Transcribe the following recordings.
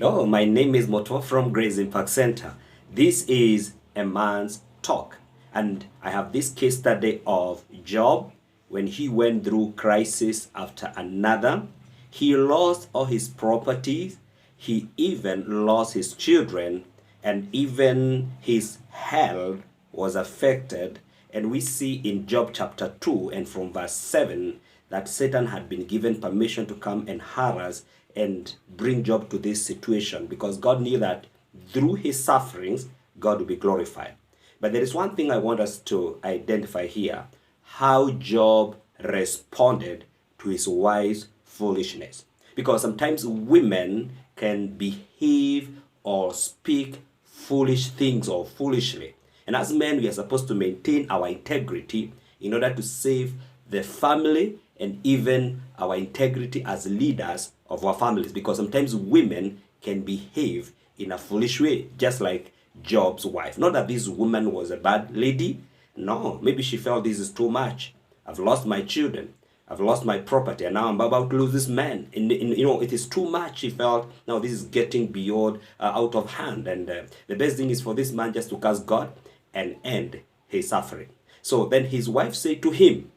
Hello, my name is Moto from Grace Impact Center. This is a man's talk, and I have this case study of Job when he went through crisis after another. He lost all his properties, he even lost his children, and even his health was affected. And we see in Job chapter 2 and from verse 7 that Satan had been given permission to come and harass and bring Job to this situation because God knew that through his sufferings, God will be glorified. But there is one thing I want us to identify here, how Job responded to his wife's foolishness. Because sometimes women can behave or speak foolish things or foolishly. And as men, we are supposed to maintain our integrity in order to save the family and even our integrity as leaders of our families, because sometimes women can behave in a foolish way, just like Job's wife. Not that this woman was a bad lady. No, maybe she felt this is too much. I've lost my children. I've lost my property, and now I'm about to lose this man. It is too much. She felt, now this is getting beyond, out of hand. And the best thing is for this man just to curse God and end his suffering. So then his wife said to him,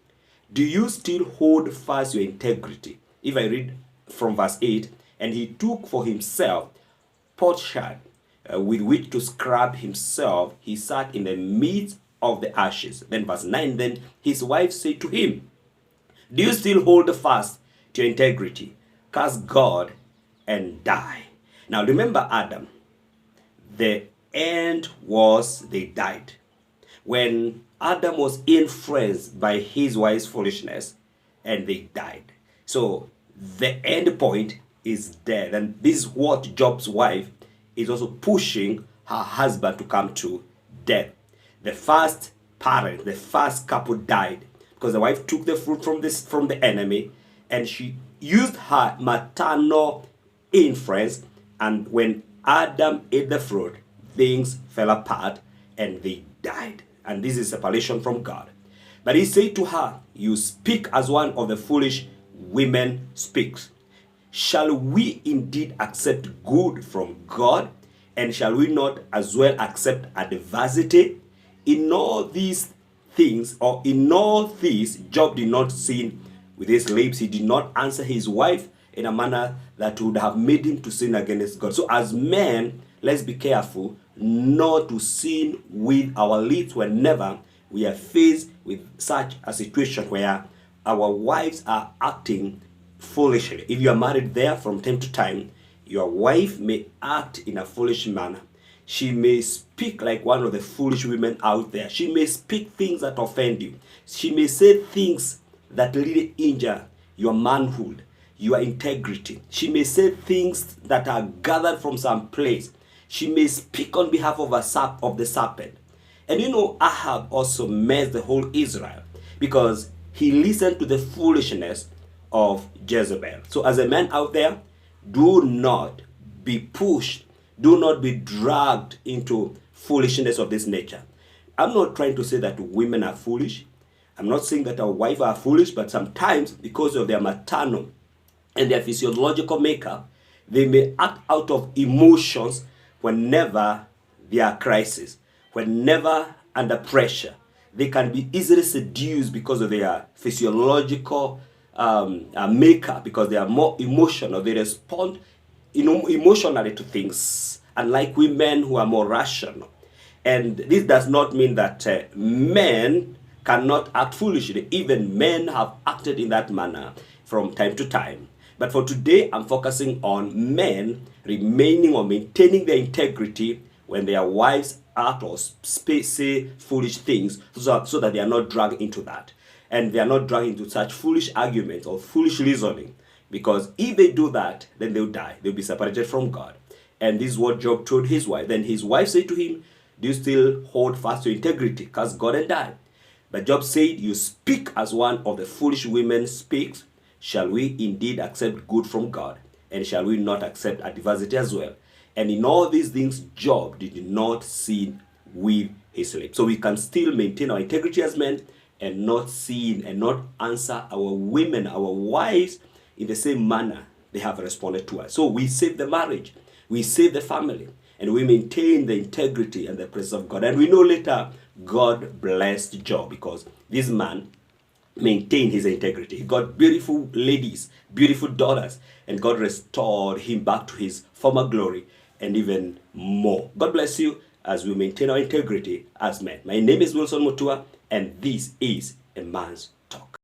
do you still hold fast your integrity? If I read from verse 8, and he took for himself potsherd with which to scrub himself, he sat in the midst of the ashes. Then verse 9, then his wife said to him, do you still hold fast to your integrity? Curse God and die. Now remember Adam. The end was they died. When Adam was influenced by his wife's foolishness and they died. So the end point is death. And this is what Job's wife is also pushing her husband to come to death. The first parent, the first couple died because the wife took the fruit from the enemy, and she used her maternal influence, and when Adam ate the fruit, things fell apart and they died. And this is separation from God. But he said to her, you speak as one of the foolish women speaks. Shall we indeed accept good from God? And shall we not as well accept adversity? In all these things, or in all this, Job did not sin with his lips. He did not answer his wife in a manner that would have made him to sin against God. So as men, let's be careful not to sin with our lips whenever we are faced with such a situation where our wives are acting foolishly. If you are married there, from time to time, your wife may act in a foolish manner. She may speak like one of the foolish women out there. She may speak things that offend you. She may say things that really injure your manhood, your integrity. She may say things that are gathered from some place. She may speak on behalf of the serpent. And Ahab also messed the whole Israel because he listened to the foolishness of Jezebel. So as a man out there, do not be pushed. Do not be dragged into foolishness of this nature. I'm not trying to say that women are foolish. I'm not saying that our wives are foolish, but sometimes because of their maternal and their physiological makeup, they may act out of emotions whenever there are crises, whenever under pressure. They can be easily seduced because of their physiological makeup, because they are more emotional. They respond emotionally to things, unlike women who are more rational. And this does not mean that men cannot act foolishly. Even men have acted in that manner from time to time. But for today, I'm focusing on men remaining or maintaining their integrity when their wives act or say foolish things, so that they are not dragged into that. And they are not dragged into such foolish arguments or foolish reasoning. Because if they do that, then they'll die. They'll be separated from God. And this is what Job told his wife. Then his wife said to him, do you still hold fast to integrity? Curse God and die. But Job said, you speak as one of the foolish women speaks. Shall we indeed accept good from God? And shall we not accept adversity as well? And in all these things, Job did not sin with his lips. So we can still maintain our integrity as men and not sin and not answer our women, our wives, in the same manner they have responded to us. So we save the marriage. we save the family, and we maintain the integrity and the presence of God. And we know later God blessed Job because this man maintained his integrity. He got beautiful ladies, beautiful daughters, and God restored him back to his former glory and even more. God bless you as we maintain our integrity as men. My name is Wilson Mutua, and this is A Man's Talk.